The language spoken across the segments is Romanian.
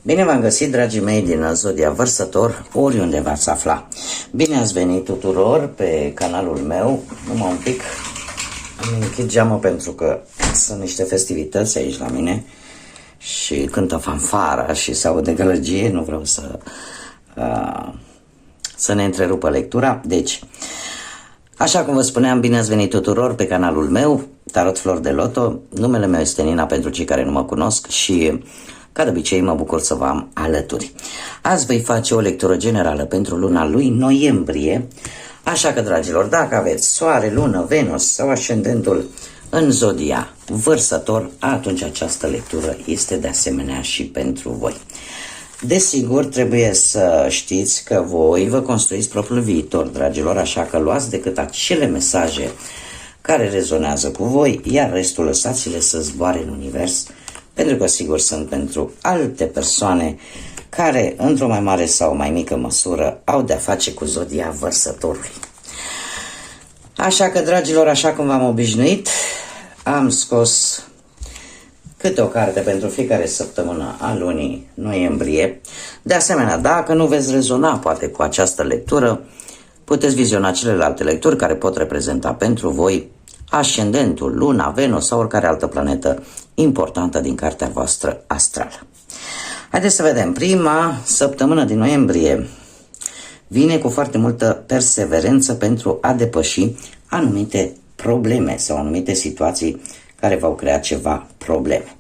Bine v-am găsit, dragii mei din Zodia Vărsător, oriunde v-ați afla. Bine ați venit tuturor pe canalul meu. Numai un pic, am închid geamă pentru că sunt niște festivități aici la mine și cântă fanfara și se aude gălăgie, nu vreau să ne întrerupă lectura. Deci, așa cum vă spuneam, bine ați venit tuturor pe canalul meu, Tarot Flori de Loto. Numele meu este Nina pentru cei care nu mă cunosc și, ca de obicei, mă bucur să vă am alături. Azi voi face o lectură generală pentru luna lui noiembrie, așa că, dragilor, dacă aveți Soare, Lună, Venus sau ascendentul în Zodia Vărsător, atunci această lectură este de asemenea și pentru voi. Desigur, trebuie să știți că voi vă construiți propriul viitor, dragilor, așa că luați decât acele mesaje care rezonează cu voi, iar restul lăsați-le să zboare în univers, pentru că sigur sunt pentru alte persoane care, într-o mai mare sau mai mică măsură, au de-a face cu Zodia Vărsătorului. Așa că, dragilor, așa cum v-am obișnuit, am scos câte o carte pentru fiecare săptămână a lunii noiembrie. De asemenea, dacă nu veți rezona poate cu această lectură, puteți viziona celelalte lecturi care pot reprezenta pentru voi ascendentul, Luna, Venus sau oricare altă planetă importantă din cartea voastră astrală. Haideți să vedem. Prima săptămână din noiembrie vine cu foarte multă perseverență pentru a depăși anumite probleme sau anumite situații care v-au creat ceva probleme.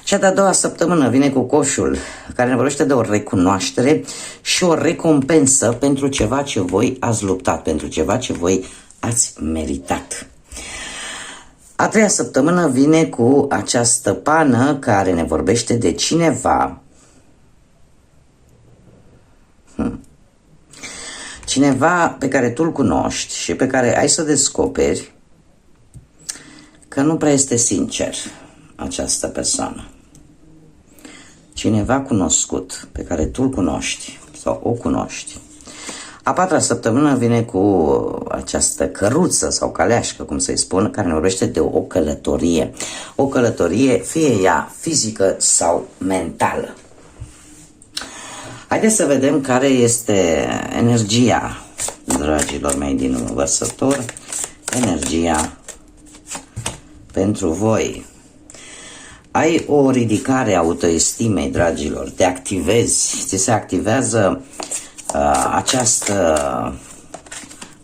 Cea de-a doua săptămână vine cu coșul, care ne vorbește de o recunoaștere și o recompensă pentru ceva ce voi ați luptat, pentru ceva ce voi ați meritat. A treia săptămână vine cu această pană care ne vorbește de cineva. Cineva pe care tu îl cunoști și pe care ai să descoperi că nu prea este sincer această persoană. Cineva cunoscut pe care tu îl cunoști sau o cunoști. A patra săptămână vine cu această căruță sau caleașcă, cum să-i spun, care ne vorbește de o călătorie. O călătorie, fie ea fizică sau mentală. Haideți să vedem care este energia, dragilor mei din Vărsător, energia pentru voi. Ai o ridicare a autoestimei, dragilor, te activezi, ți se activează această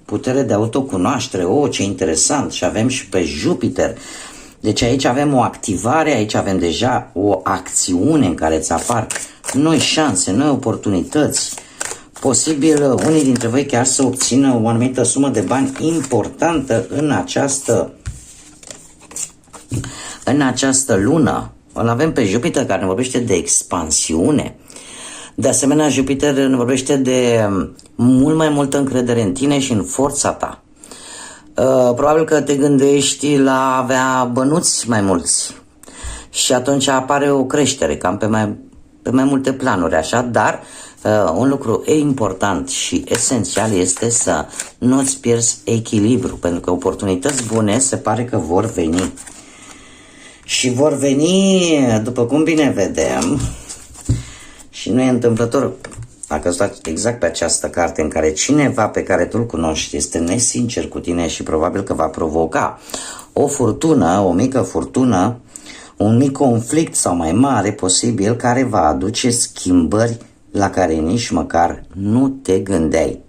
putere de autocunoaștere. Ce interesant! Și avem și pe Jupiter. Deci aici avem o activare, aici avem deja o acțiune în care îți apar noi șanse, noi oportunități. Posibil unii dintre voi chiar să obțină o anumită sumă de bani importantă în această lună. Îl avem pe Jupiter care ne vorbește de expansiune. De asemenea, Jupiter ne vorbește de mult mai multă încredere în tine și în forța ta. Probabil că te gândești la a avea bănuți mai mulți și atunci apare o creștere cam pe mai multe planuri, așa, dar un lucru important și esențial este să nu-ți pierzi echilibru, pentru că oportunități bune se pare că vor veni. Și vor veni, după cum bine vedem, și nu e întâmplător, dacă stați exact pe această carte în care cineva pe care tu îl cunoști este nesincer cu tine și probabil că va provoca o furtună, o mică furtună, un mic conflict sau mai mare posibil, care va aduce schimbări la care nici măcar nu te gândeai.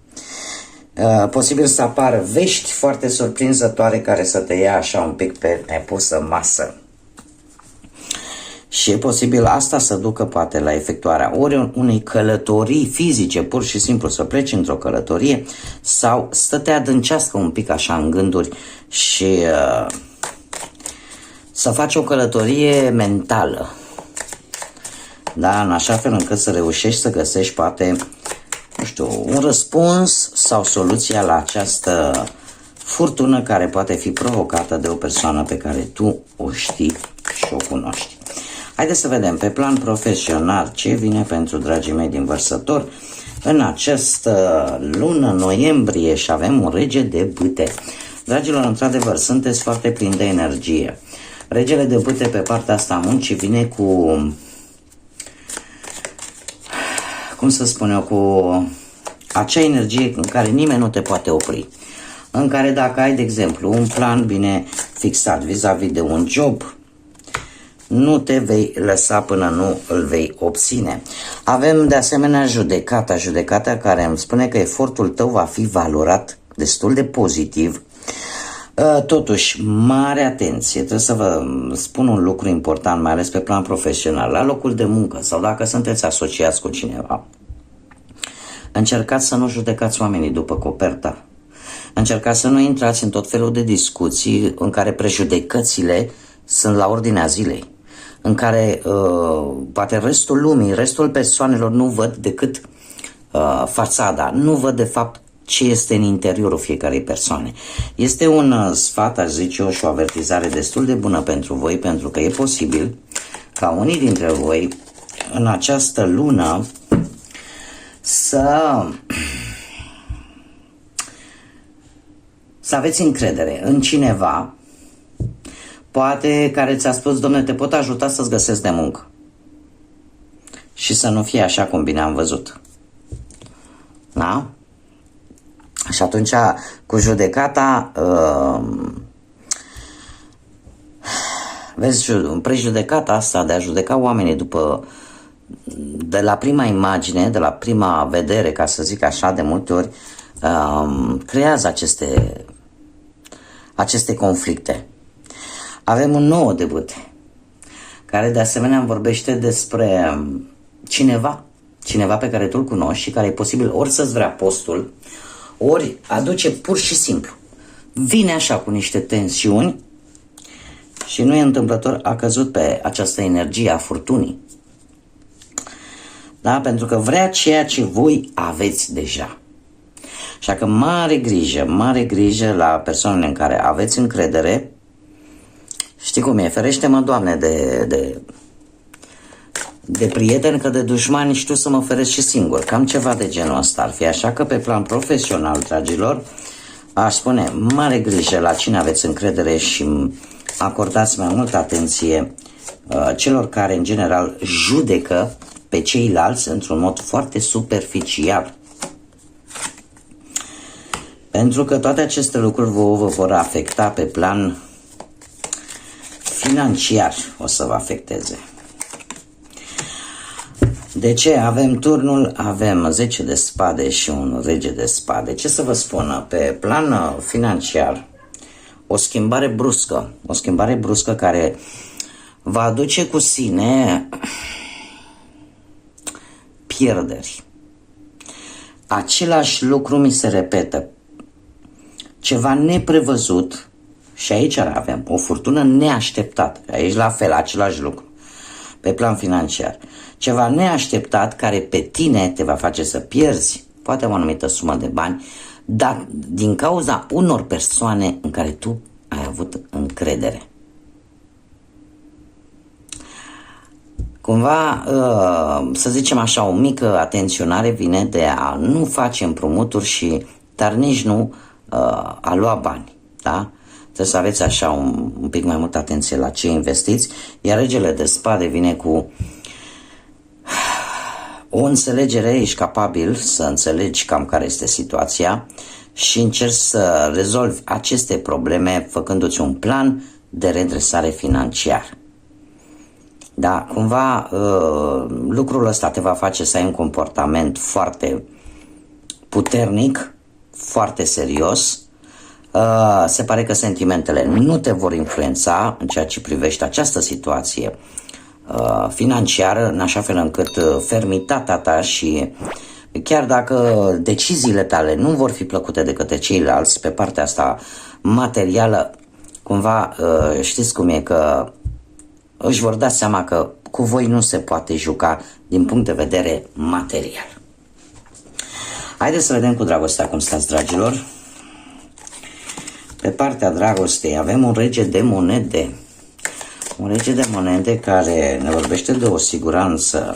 Posibil să apară vești foarte surprinzătoare care să te ia așa un pic pe nepusă masă. Și e posibil asta să ducă poate la efectuarea ori unei călătorii fizice, pur și simplu să pleci într-o călătorie, sau să te adâncească un pic așa în gânduri și să faci o călătorie mentală. Da, în așa fel încât să reușești să găsești poate, nu știu, un răspuns sau soluția la această furtună care poate fi provocată de o persoană pe care tu o știi și o cunoști. Haideți să vedem pe plan profesional ce vine pentru dragii mei din Vărsător în această lună noiembrie și avem un rege de bâte. Dragilor, într-adevăr, sunteți foarte plini de energie. Regele de bâte pe partea asta a muncii vine cu cum să spun eu, cu acea energie în care nimeni nu te poate opri. În care dacă ai, de exemplu, un plan bine fixat vis-a-vis de un job, nu te vei lăsa până nu îl vei obține. Avem de asemenea judecata care îmi spune că efortul tău va fi valorat destul de pozitiv. Totuși, mare atenție, trebuie să vă spun un lucru important, mai ales pe plan profesional, la locul de muncă sau dacă sunteți asociați cu cineva. Încercați să nu judecați oamenii după coperta. Încercați să nu intrați în tot felul de discuții în care prejudecățile sunt la ordinea zilei, în care poate restul lumii, restul persoanelor nu văd decât fațada, nu văd de fapt ce este în interiorul fiecarei persoane. Este un sfat, aș zice eu, și o avertizare destul de bună pentru voi, pentru că e posibil ca unii dintre voi în această lună să aveți încredere în cineva, poate care ți-a spus: dom'le, te pot ajuta să-ți găsesc de muncă. Și să nu fie așa cum bine am văzut. Da? Și atunci, cu judecata, vezi, prejudecata asta de a judeca oamenii de la prima imagine, de la prima vedere, ca să zic așa, de multe ori, creează aceste conflicte. Avem un nou debut, care de asemenea vorbește despre cineva pe care tu-l cunoști și care e posibil ori să-ți vrea postul, ori aduce pur și simplu. Vine așa cu niște tensiuni și nu e întâmplător, a căzut pe această energie a furtunii. Da? Pentru că vrea ceea ce voi aveți deja. Așa că mare grijă la persoanele în care aveți încredere. Știi cum e? Ferește-mă, Doamne, de prieteni, că de dușmani știu să mă feresc și singur. Cam ceva de genul ăsta ar fi. Așa că pe plan profesional, dragilor, aș spune mare grijă la cine aveți încredere și acordați mai multă atenție celor care în general judecă pe ceilalți într-un mod foarte superficial. Pentru că toate aceste lucruri vă vor afecta pe plan financiar, o să vă afecteze. De ce? Avem turnul, avem 10 de spade și un rege de spade. Ce să vă spun? Pe plan financiar, o schimbare bruscă care va aduce cu sine pierderi. Același lucru mi se repetă. Ceva neprevăzut și aici avem o furtună neașteptată. Aici la fel, același lucru. Pe plan financiar. Ceva neașteptat care pe tine te va face să pierzi poate o anumită sumă de bani, dar din cauza unor persoane în care tu ai avut încredere. Cumva, să zicem așa, o mică atenționare vine de a nu face împrumuturi dar nici nu a lua bani, da? Trebuie să aveți așa un pic mai multă atenție la ce investiți, iar regele de spade vine cu o înțelegere, ești capabil să înțelegi cam care este situația și încerci să rezolvi aceste probleme făcându-ți un plan de redresare financiar. Da, cumva lucrul ăsta te va face să ai un comportament foarte puternic, foarte serios. Se pare că sentimentele nu te vor influența în ceea ce privește această situație financiară, în așa fel încât fermitatea ta și chiar dacă deciziile tale nu vor fi plăcute de către ceilalți pe partea asta materială, cumva știți cum e, că își vor da seama că cu voi nu se poate juca din punct de vedere material. Haideți să vedem cu dragostea cum stați, dragilor. Pe partea dragostei avem un rege de monede. Un rege de monede care ne vorbește de o siguranță.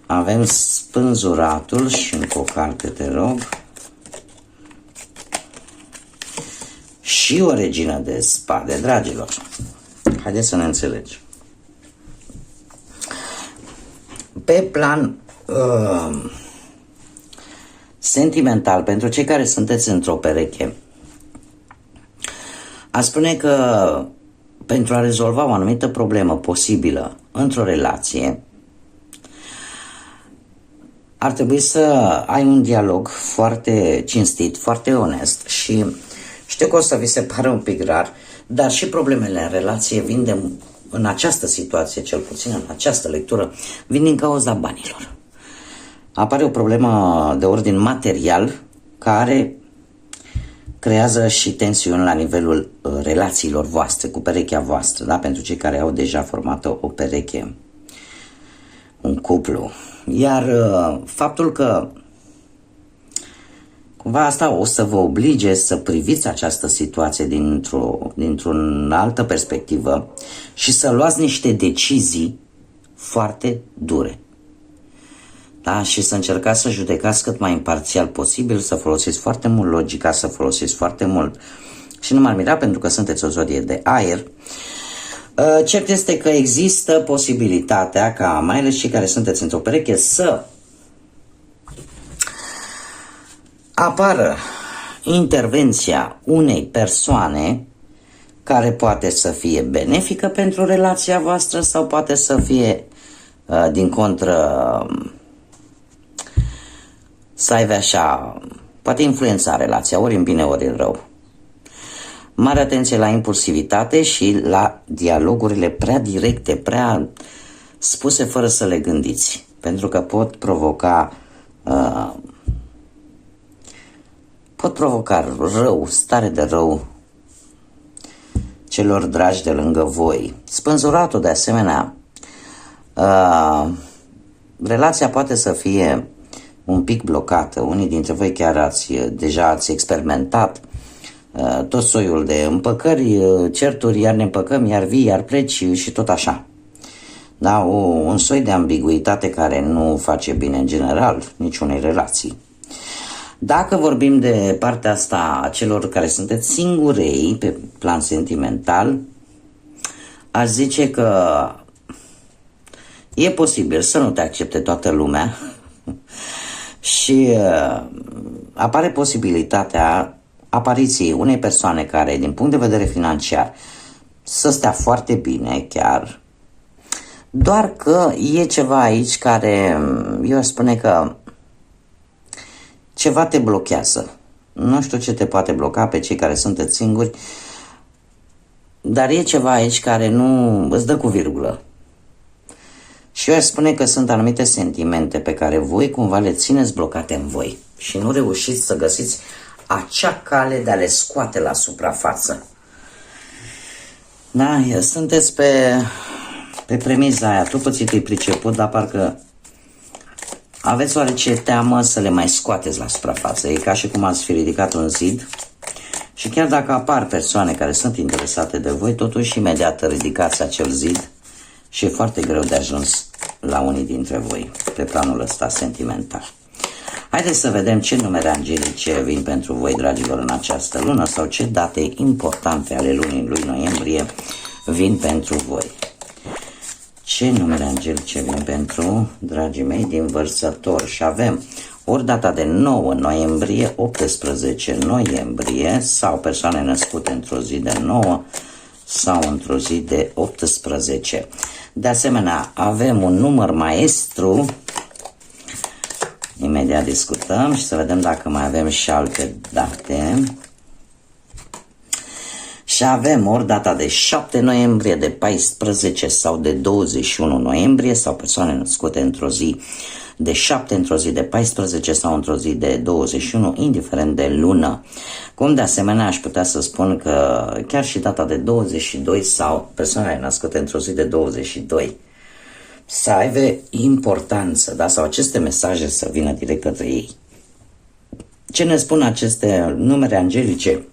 Avem spânzuratul și încă o carte, te rog. Și o regină de spade, dragilor. Haideți să ne înțelegem. Pe plan Sentimental, pentru cei care sunteți într-o pereche, a spune că pentru a rezolva o anumită problemă posibilă într-o relație, ar trebui să ai un dialog foarte cinstit, foarte onest și știu că o să vi se pare un pic rar, dar și problemele în relație vin în această situație, cel puțin în această lectură, vin din cauza banilor. Apare o problemă de ordin material care creează și tensiuni la nivelul relațiilor voastre, cu perechea voastră, da? Pentru cei care au deja format o pereche, un cuplu. Iar faptul că cumva asta o să vă oblige să priviți această situație dintr-o altă perspectivă și să luați niște decizii foarte dure. Da? Și să încercați să judecați cât mai imparțial posibil, să folosiți foarte mult logica, să folosiți foarte mult. Și nu m-ar mira pentru că sunteți o zodie de aer. Cert este că există posibilitatea ca, mai ales cei care sunteți într-o pereche, să apară intervenția unei persoane care poate să fie benefică pentru relația voastră sau poate să fie, din contră, să aibă așa, poate influența relația, ori în bine, ori în rău. Mare atenție la impulsivitate și la dialogurile prea directe, prea spuse fără să le gândiți, pentru că pot provoca rău, stare de rău celor dragi de lângă voi. Spânzuratul, de asemenea, relația poate să fie un pic blocată. Unii dintre voi chiar deja ați experimentat tot soiul de împăcări, certuri, iar ne împăcăm, iar vii, iar pleci și tot așa. Da, un soi de ambiguitate care nu face bine în general niciunei relații. Dacă vorbim de partea asta a celor care sunteți singurei pe plan sentimental, aș zice că e posibil să nu te accepte toată lumea și apare posibilitatea apariției unei persoane care, din punct de vedere financiar, să stea foarte bine chiar, doar că e ceva aici care, eu aș spune că ceva te blochează. Nu știu ce te poate bloca pe cei care sunteți singuri, dar e ceva aici care nu îți dă cu virgulă. Și eu aș spune că sunt anumite sentimente pe care voi cumva le țineți blocate în voi și nu reușiți să găsiți acea cale de a le scoate la suprafață. Da, sunteți pe premiza aia, tu pățit-i priceput, dar parcă aveți oarece teamă să le mai scoateți la suprafață. E ca și cum ați fi ridicat un zid și chiar dacă apar persoane care sunt interesate de voi, totuși imediat ridicați acel zid și e foarte greu de ajuns la unii dintre voi pe planul ăsta sentimental. Haideți să vedem ce numere angelice vin pentru voi, dragilor, în această lună sau ce date importante ale lunii lui noiembrie vin pentru voi. Ce numere angelice vin pentru, dragii mei, din Vărsător? Și avem ori data de 9 noiembrie, 18 noiembrie sau persoane născute într-o zi de 9 sau într-o zi de 18. De asemenea, avem un număr maestru. Imediat discutăm și să vedem dacă mai avem și alte date. Și avem ori data de 7 noiembrie, de 14 sau de 21 noiembrie sau persoane născute într-o zi de 7, într-o zi de 14 sau într-o zi de 21, indiferent de lună. Cum de asemenea aș putea să spun că chiar și data de 22 sau persoanele născute într-o zi de 22 să aibă importanță, da? Sau aceste mesaje să vină direct către ei. Ce ne spun aceste numere angelice?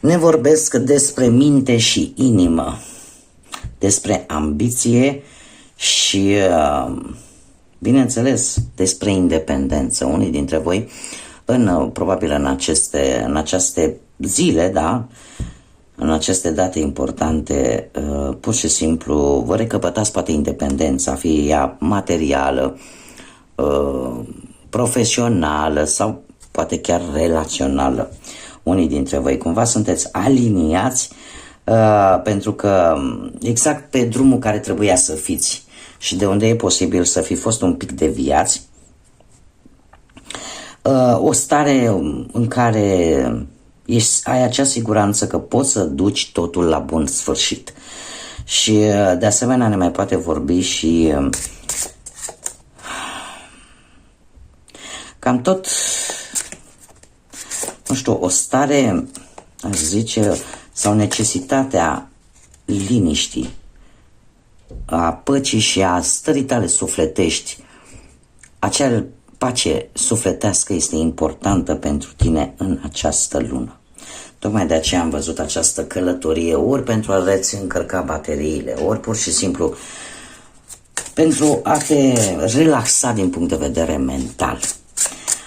Ne vorbesc despre minte și inimă, despre ambiție și, bineînțeles, despre independență. Unii dintre voi, probabil în aceste zile, da, în aceste date importante, pur și simplu vă recăpătați poate independența, fie ea materială, profesională sau poate chiar relațională. Unii dintre voi cumva sunteți aliniați pentru că exact pe drumul care trebuia să fiți și de unde e posibil să fi fost un pic deviați, o stare în care ai acea siguranță că poți să duci totul la bun sfârșit. Și de asemenea ne mai poate vorbi și cam tot, nu știu, o stare, aș zice, sau necesitatea liniștii, a păcii și a stării tale sufletești. Acea pace sufletească este importantă pentru tine în această lună. Tocmai de aceea am văzut această călătorie, ori pentru a-ți încărca bateriile, ori pur și simplu pentru a te relaxa din punct de vedere mental.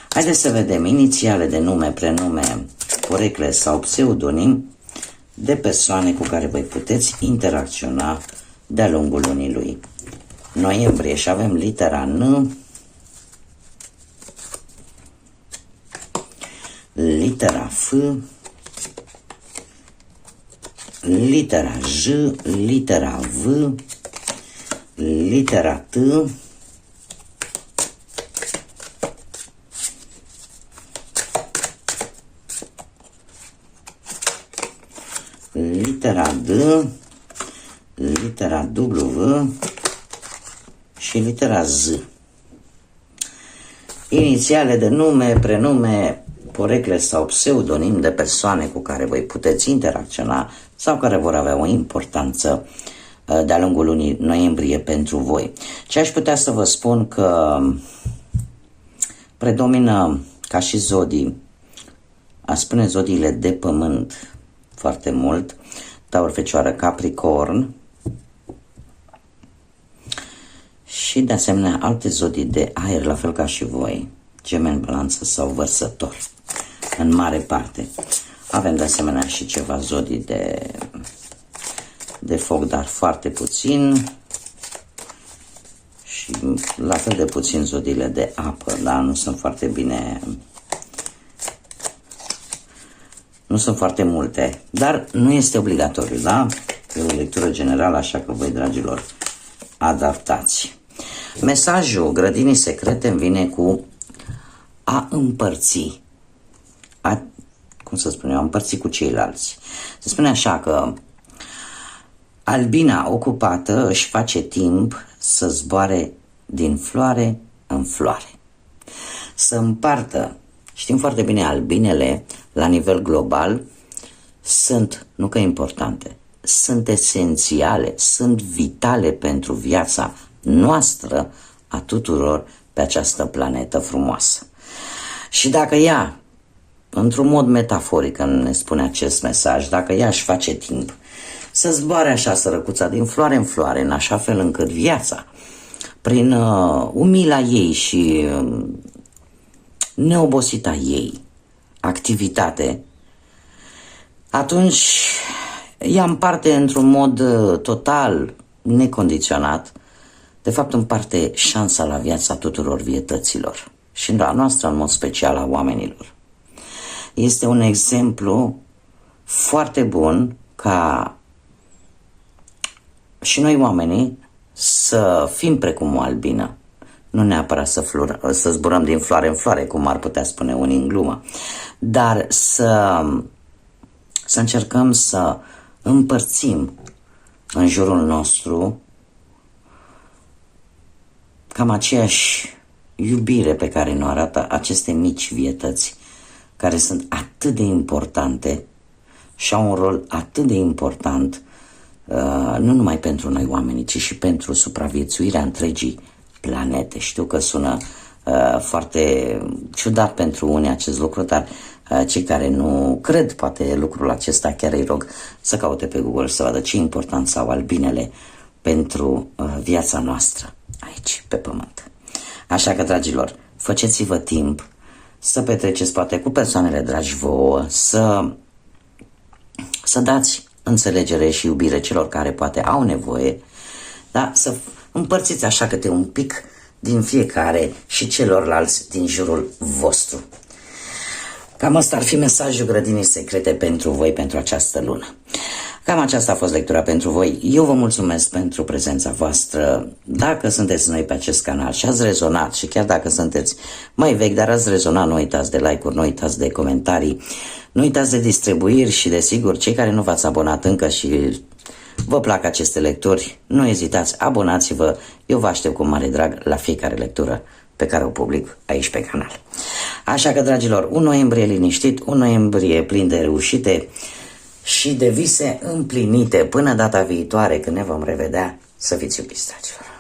Haideți să vedem inițiale de nume, prenume, porecle sau pseudonim de persoane cu care voi puteți interacționa de-a lungul lunii lui noiembrie și avem litera N, litera F, litera J, litera V, litera T, litera D, litera W și litera Z. Inițiale de nume, prenume, porecle sau pseudonim de persoane cu care voi puteți interacționa sau care vor avea o importanță de-a lungul lunii noiembrie pentru voi. Ce aș putea să vă spun că predomină ca și zodii, a spune zodiile de pământ foarte mult, Taur, Fecioară, Capricorn și de asemenea alte zodii de aer, la fel ca și voi, Gemeni, Balanță sau Vărsător, în mare parte. Avem de asemenea și ceva zodii de foc, dar foarte puțin, și la fel de puțin zodiile de apă, dar nu sunt foarte bine, nu sunt foarte multe, dar nu este obligatoriu, da? E o lectură generală, așa că voi, dragilor, adaptați. Mesajul grădinii secrete îmi vine cu a împărți, cum să spun eu, a împărți cu ceilalți. Se spune așa că albina ocupată își face timp să zboare din floare în floare, să împartă. Știm foarte bine, albinele la nivel global sunt, nu că importante, sunt esențiale, sunt vitale pentru viața noastră a tuturor pe această planetă frumoasă. Și dacă ea, într-un mod metaforic, ne spune acest mesaj, dacă ea își face timp să zboare așa sărăcuța din floare în floare, în așa fel încât viața, prin umila ei și neobosita ei activitate, atunci ea împarte într-un mod total necondiționat, de fapt împarte șansa la viața tuturor vietăților și la noastră în mod special a oamenilor. Este un exemplu foarte bun ca și noi oamenii să fim precum o albină, nu neapărat să zburăm din floare în floare, cum ar putea spune unii în glumă, dar să încercăm să împărțim în jurul nostru cam aceeași iubire pe care ne arată aceste mici vietăți, care sunt atât de importante și au un rol atât de important, nu numai pentru noi oamenii, ci și pentru supraviețuirea întregii planete. Știu că sună foarte ciudat pentru unii acest lucru, dar cei care nu cred poate lucrul acesta, chiar îi rog să caute pe Google să vadă ce importanță au albinele pentru viața noastră aici pe pământ. Așa că, dragilor, faceți-vă timp să petreceți poate cu persoanele dragi vouă, să să dați înțelegere și iubire celor care poate au nevoie, da? Să împărțiți așa câte un pic din fiecare și celorlalți din jurul vostru. Cam asta ar fi mesajul Grădinii Secrete pentru voi pentru această lună. Cam aceasta a fost lectura pentru voi. Eu vă mulțumesc pentru prezența voastră. Dacă sunteți noi pe acest canal și ați rezonat, și chiar dacă sunteți mai vechi, dar ați rezonat, nu uitați de like-uri, nu uitați de comentarii, nu uitați de distribuiri și desigur, cei care nu v-ați abonat încă și vă plac aceste lecturi, nu ezitați, abonați-vă, eu vă aștept cu mare drag la fiecare lectură pe care o public aici pe canal. Așa că, dragilor, un noiembrie liniștit, un noiembrie plin de reușite și de vise împlinite. Până data viitoare, când ne vom revedea, să fiți iubiți, dragilor!